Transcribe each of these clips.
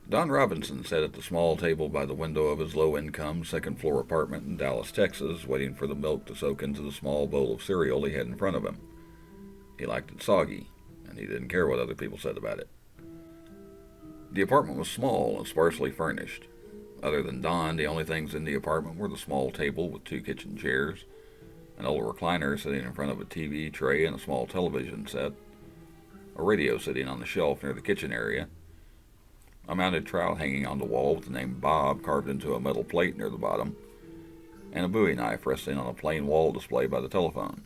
Don Robinson sat at the small table by the window of his low-income second-floor apartment in Dallas, Texas, waiting for the milk to soak into the small bowl of cereal he had in front of him. He liked it soggy, and he didn't care what other people said about it. The apartment was small and sparsely furnished. Other than Don, the only things in the apartment were the small table with 2 kitchen chairs, an old recliner sitting in front of a TV tray and a small television set, a radio sitting on the shelf near the kitchen area, a mounted trout hanging on the wall with the name Bob carved into a metal plate near the bottom, and a Bowie knife resting on a plain wall display by the telephone.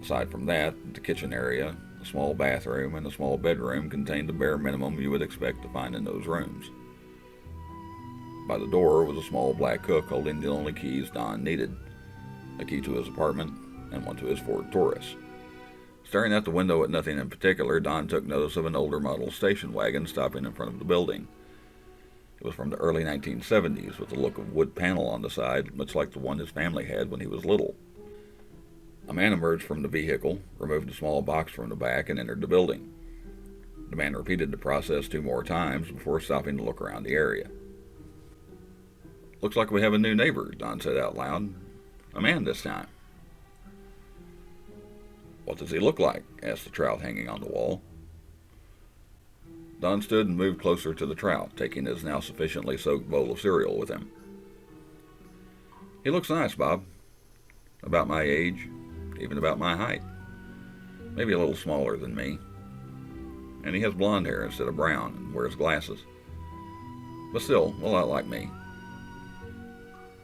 Aside from that, the kitchen area, a small bathroom, and a small bedroom contained the bare minimum you would expect to find in those rooms. By the door was a small black cook holding the only keys Don needed, a key to his apartment and one to his Ford Taurus. Staring out the window at nothing in particular, Don took notice of an older model station wagon stopping in front of the building. It was from the early 1970s with a look of wood panel on the side, much like the one his family had when he was little. A man emerged from the vehicle, removed a small box from the back, and entered the building. The man repeated the process 2 more times before stopping to look around the area. "Looks like we have a new neighbor," Don said out loud. "A man this time." "What does he look like?" asked the trout hanging on the wall. Don stood and moved closer to the trout, taking his now sufficiently soaked bowl of cereal with him. "He looks nice, Bob. About my age, even about my height. Maybe a little smaller than me. And he has blonde hair instead of brown and wears glasses. But still, a lot like me.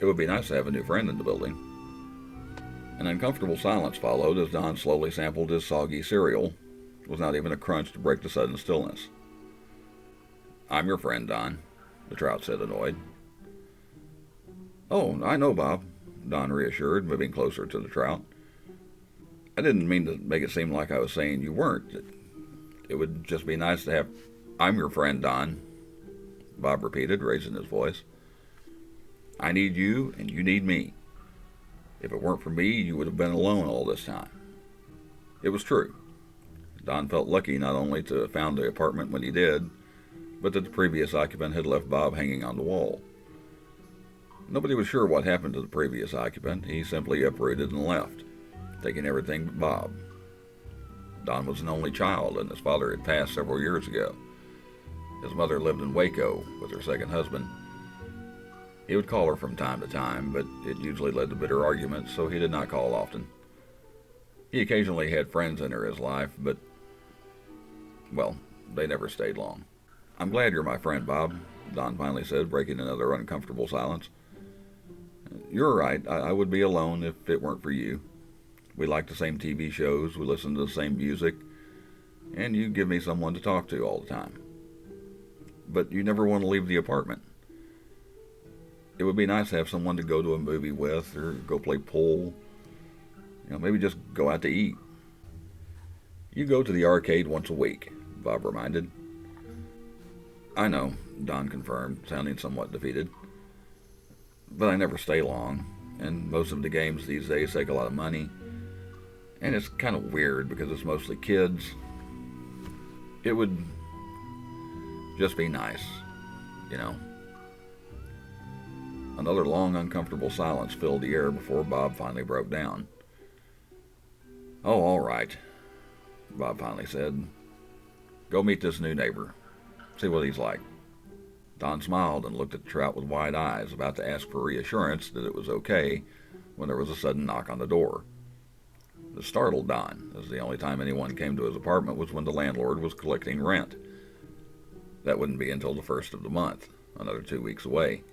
It would be nice to have a new friend in the building." An uncomfortable silence followed as Don slowly sampled his soggy cereal. It was not even a crunch to break the sudden stillness. "I'm your friend, Don," the trout said, annoyed. "Oh, I know, Bob," Don reassured, moving closer to the trout. "I didn't mean to make it seem like I was saying you weren't. It would just be nice to have—" "I'm your friend, Don," Bob repeated, raising his voice. "I need you, and you need me. If it weren't for me, you would have been alone all this time." It was true. Don felt lucky not only to have found the apartment when he did, but that the previous occupant had left Bob hanging on the wall. Nobody was sure what happened to the previous occupant. He simply uprooted and left, taking everything but Bob. Don was an only child, and his father had passed several years ago. His mother lived in Waco with her second husband. He would call her from time to time, but it usually led to bitter arguments, so he did not call often. He occasionally had friends enter his life, but, well, they never stayed long. "I'm glad you're my friend, Bob," Don finally said, breaking another uncomfortable silence. "You're right. I would be alone if it weren't for you. We like the same TV shows, we listen to the same music, and you give me someone to talk to all the time. But you never want to leave the apartment. It would be nice to have someone to go to a movie with or go play pool. Maybe just go out to eat." "You go to the arcade once a week," Bob reminded. "I know," Don confirmed, sounding somewhat defeated. "But I never stay long, and most of the games these days take a lot of money. And it's kind of weird because it's mostly kids. It would just be nice, you know." Another long, uncomfortable silence filled the air before Bob finally broke down. "Oh, all right," Bob finally said. "Go meet this new neighbor. See what he's like." Don smiled and looked at the trout with wide eyes, about to ask for reassurance that it was okay, when there was a sudden knock on the door. This startled Don, as the only time anyone came to his apartment was when the landlord was collecting rent. That wouldn't be until the 1st of the month, another 2 weeks away.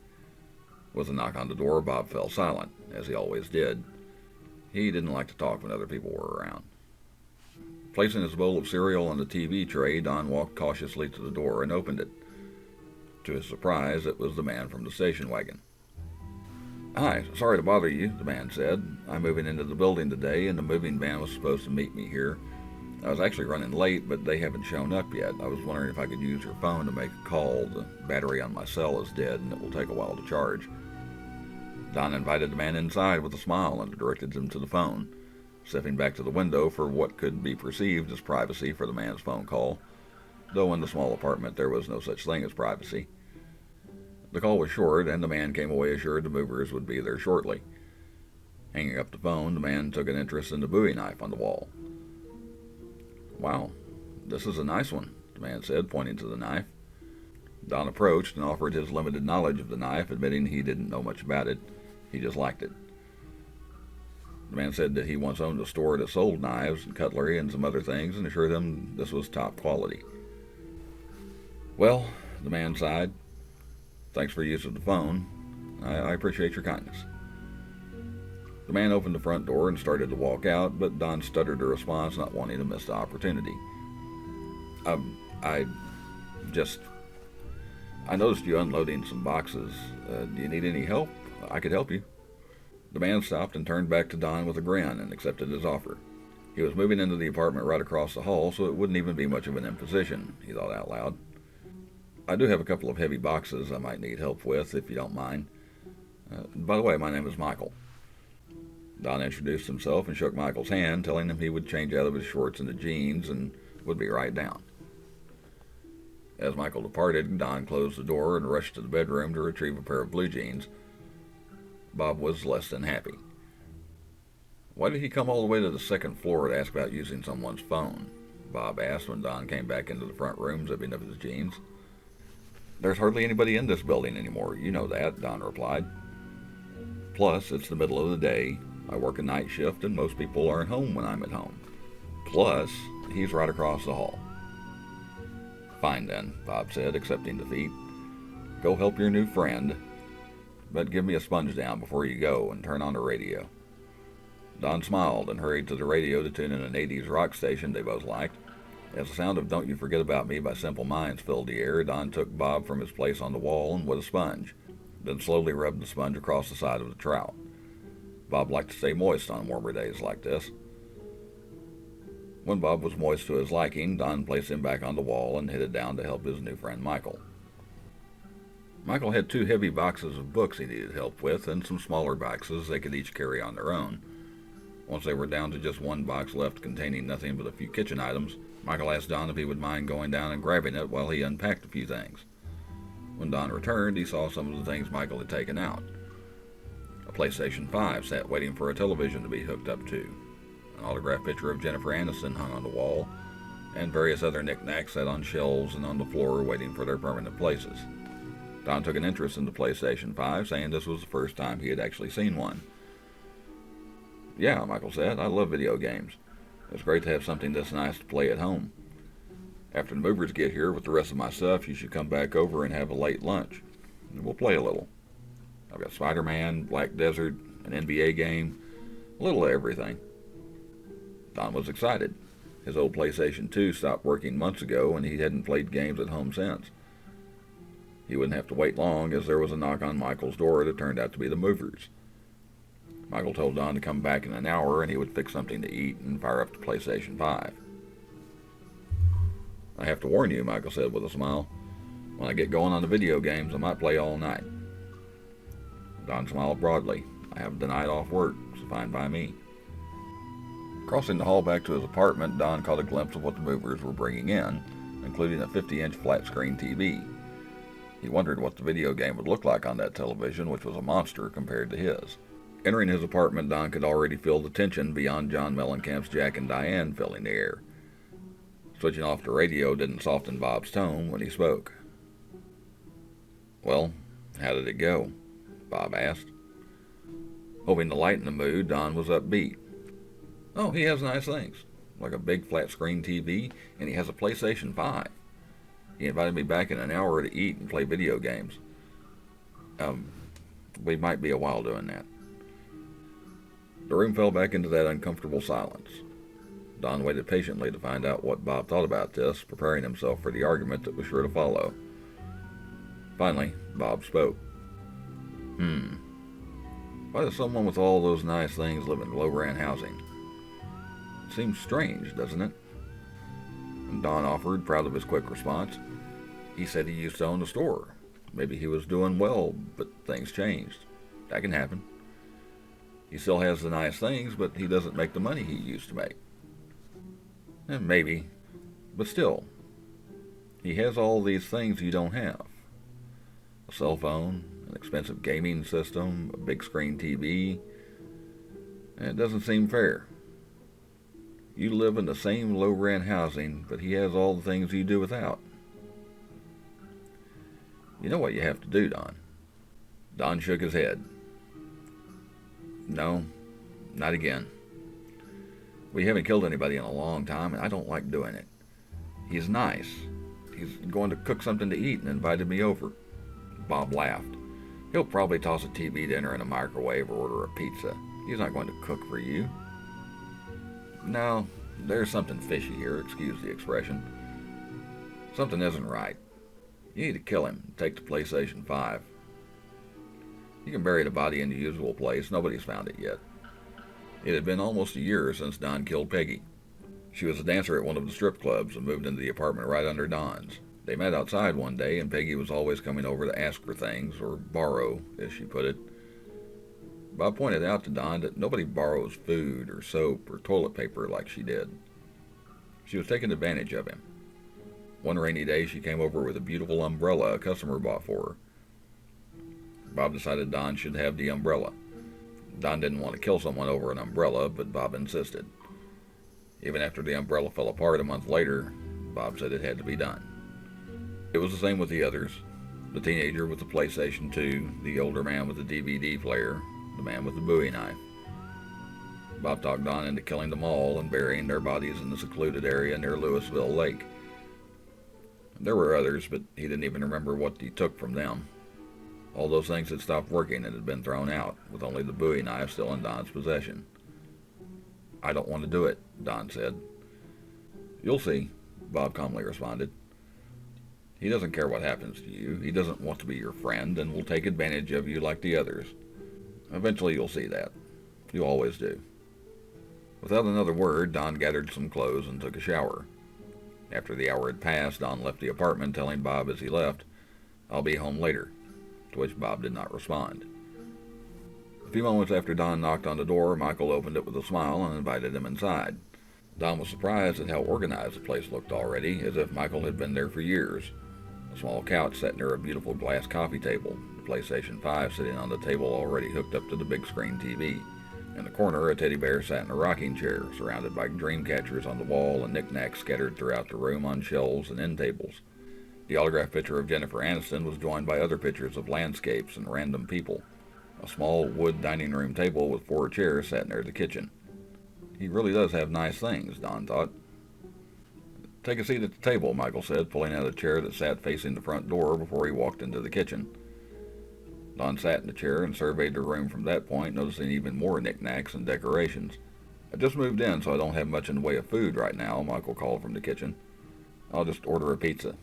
With a knock on the door, Bob fell silent, as he always did. He didn't like to talk when other people were around. Placing his bowl of cereal on the TV tray, Don walked cautiously to the door and opened it. To his surprise, it was the man from the station wagon. "Hi, sorry to bother you," the man said. "I'm moving into the building today, and the moving van was supposed to meet me here. I was actually running late, but they haven't shown up yet. I was wondering if I could use your phone to make a call. The battery on my cell is dead, and it will take a while to charge." Don invited the man inside with a smile and directed him to the phone, stepping back to the window for what could be perceived as privacy for the man's phone call. though in the small apartment there was no such thing as privacy. The call was short, and the man came away assured the movers would be there shortly. Hanging up the phone, the man took an interest in the Bowie knife on the wall. "Wow, this is a nice one," the man said, pointing to the knife. Don approached and offered his limited knowledge of the knife, admitting he didn't know much about it. He just liked it. The man said that he once owned a store that sold knives and cutlery and some other things, and assured them this was top quality. "Well," the man sighed, "thanks for use of the phone. I appreciate your kindness." The man opened the front door and started to walk out, but Don stuttered a response, not wanting to miss the opportunity. I noticed you unloading some boxes. Do you need any help? I could help you." The man stopped and turned back to Don with a grin and accepted his offer. He was moving into the apartment right across the hall, so it wouldn't even be much of an imposition, he thought out loud. "I do have a couple of heavy boxes I might need help with, if you don't mind. By the way, my name is Michael." Don introduced himself and shook Michael's hand, telling him he would change out of his shorts into jeans and would be right down. As Michael departed, Don closed the door and rushed to the bedroom to retrieve a pair of blue jeans. Bob was less than happy. "Why did he come all the way to the second floor to ask about using someone's phone?" Bob asked when Don came back into the front room zipping up his jeans. "There's hardly anybody in this building anymore, you know that," Don replied. "Plus, it's the middle of the day. I work a night shift and most people aren't home when I'm at home. Plus, he's right across the hall." "Fine then," Bob said, accepting defeat. "Go help your new friend. But give me a sponge down before you go and turn on the radio." Don smiled and hurried to the radio to tune in an 80s rock station they both liked. As the sound of "Don't You Forget About Me" by Simple Minds filled the air, Don took Bob from his place on the wall and with a sponge, then slowly rubbed the sponge across the side of the trout. Bob liked to stay moist on warmer days like this. When Bob was moist to his liking, Don placed him back on the wall and headed down to help his new friend Michael. Michael had 2 heavy boxes of books he needed help with, and some smaller boxes they could each carry on their own. Once they were down to just one box left containing nothing but a few kitchen items, Michael asked Don if he would mind going down and grabbing it while he unpacked a few things. When Don returned, he saw some of the things Michael had taken out. A PlayStation 5 sat waiting for a television to be hooked up to. An autographed picture of Jennifer Aniston hung on the wall, and various other knickknacks sat on shelves and on the floor waiting for their permanent places. Don took an interest in the PlayStation 5, saying this was the first time he had actually seen one. "Yeah," Michael said, "I love video games. It's great to have something this nice to play at home. After the movers get here with the rest of my stuff, you should come back over and have a late lunch. And we'll play a little. I've got Spider-Man, Black Desert, an NBA game, a little of everything." Don was excited. His old PlayStation 2 stopped working months ago, and he hadn't played games at home since. He wouldn't have to wait long, as there was a knock on Michael's door that turned out to be the movers. Michael told Don to come back in an hour, and he would fix something to eat and fire up the PlayStation 5. "I have to warn you," Michael said with a smile. "When I get going on the video games, I might play all night." Don smiled broadly. "I have the night off work, so fine by me." Crossing the hall back to his apartment, Don caught a glimpse of what the movers were bringing in, including a 50-inch flat-screen TV. He wondered what the video game would look like on that television, which was a monster compared to his. Entering his apartment, Don could already feel the tension beyond John Mellencamp's Jack and Diane filling the air. Switching off the radio didn't soften Bob's tone when he spoke. "Well, how did it go?" Bob asked. Hoping to lighten the mood, Don was upbeat. "Oh, he has nice things, like a big flat-screen TV, and he has a PlayStation 5. He invited me back in an hour to eat and play video games. We might be a while doing that." The room fell back into that uncomfortable silence. Don waited patiently to find out what Bob thought about this, preparing himself for the argument that was sure to follow. Finally, Bob spoke. Why does someone with all those nice things live in low-rent housing? It seems strange, doesn't it?" Don offered, proud of his quick response. "He said he used to own a store. Maybe he was doing well, but things changed. That can happen. He still has the nice things, but he doesn't make the money he used to make." Maybe, but still, He has all these things you don't have. A cell phone, an expensive gaming system, a big screen TV, and it doesn't seem fair. You live in the same low-rent housing, but he has all the things you do without. You know what you have to do, Don? Don shook his head. No, not again. We haven't killed anybody in a long time, and I don't like doing it. He's nice. He's going to cook something to eat and invited me over. Bob laughed. He'll probably toss a TV dinner in a microwave or order a pizza. He's not going to cook for you. No, there's something fishy here, excuse the expression. Something isn't right. You need to kill him and take the PlayStation 5. You can bury the body in the usual place. Nobody's found it yet. It had been almost a year since Don killed Peggy. She was a dancer at one of the strip clubs and moved into the apartment right under Don's. They met outside one day, and Peggy was always coming over to ask for things, or borrow, as she put it. Bob pointed out to Don that nobody borrows food or soap or toilet paper like she did. She was taking advantage of him. One rainy day, she came over with a beautiful umbrella a customer bought for her. Bob decided Don should have the umbrella. Don didn't want to kill someone over an umbrella, but Bob insisted. Even after the umbrella fell apart a month later, Bob said it had to be done. It was the same with the others. The teenager with the PlayStation 2, the older man with the DVD player, the man with the Bowie knife. Bob talked Don into killing them all and burying their bodies in the secluded area near Louisville Lake. There were others, but he didn't even remember what he took from them. All those things had stopped working and had been thrown out, with only the Bowie knife still in Don's possession. I don't want to do it, Don said. You'll see, Bob calmly responded. He doesn't care what happens to you. He doesn't want to be your friend and will take advantage of you like the others. Eventually you'll see that. You always do. Without another word, Don gathered some clothes and took a shower. After the hour had passed, Don left the apartment, telling Bob as he left, I'll be home later, to which Bob did not respond. A few moments after Don knocked on the door, Michael opened it with a smile and invited him inside. Don was surprised at how organized the place looked already, as if Michael had been there for years. A small couch sat near a beautiful glass coffee table, the PlayStation 5 sitting on the table already hooked up to the big screen TV. In the corner, a teddy bear sat in a rocking chair, surrounded by dream catchers on the wall and knickknacks scattered throughout the room on shelves and end tables. The autographed picture of Jennifer Aniston was joined by other pictures of landscapes and random people. A small wood dining room table with 4 chairs sat near the kitchen. He really does have nice things, Don thought. Take a seat at the table, Michael said, pulling out a chair that sat facing the front door before he walked into the kitchen. Don sat in the chair and surveyed the room from that point, noticing even more knickknacks and decorations. I just moved in, so I don't have much in the way of food right now, Michael called from the kitchen. I'll just order a pizza.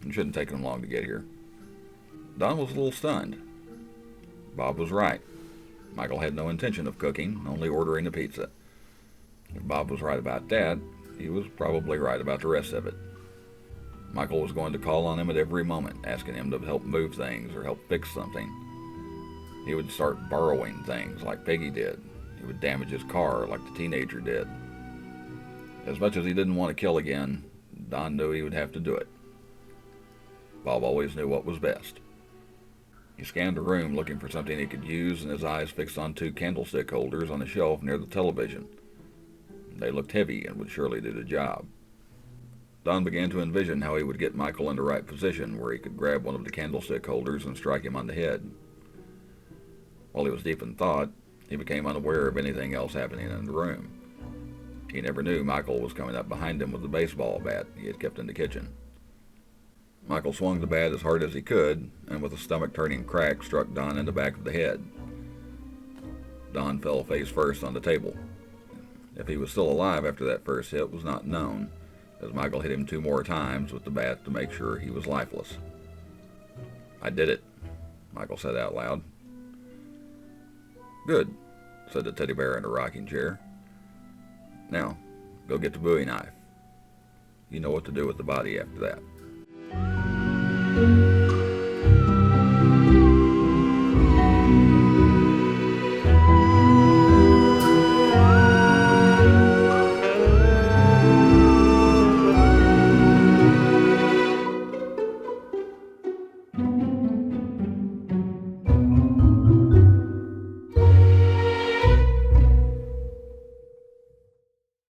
It shouldn't take them long to get here. Don was a little stunned. Bob was right. Michael had no intention of cooking, only ordering a pizza. If Bob was right about that, he was probably right about the rest of it. Michael was going to call on him at every moment, asking him to help move things or help fix something. He would start borrowing things like Peggy did. He would damage his car like the teenager did. As much as he didn't want to kill again, Don knew he would have to do it. Bob always knew what was best. He scanned the room looking for something he could use, and his eyes fixed on 2 candlestick holders on a shelf near the television. They looked heavy and would surely do the job. Don began to envision how he would get Michael in the right position where he could grab one of the candlestick holders and strike him on the head. While he was deep in thought, he became unaware of anything else happening in the room. He never knew Michael was coming up behind him with the baseball bat he had kept in the kitchen. Michael swung the bat as hard as he could, and with a stomach-turning crack struck Don in the back of the head. Don fell face first on the table. If he was still alive after that first hit was not known, as Michael hit him 2 more times with the bat to make sure he was lifeless. I did it, Michael said out loud. Good, said the teddy bear in the rocking chair. Now, go get the Bowie knife. You know what to do with the body after that.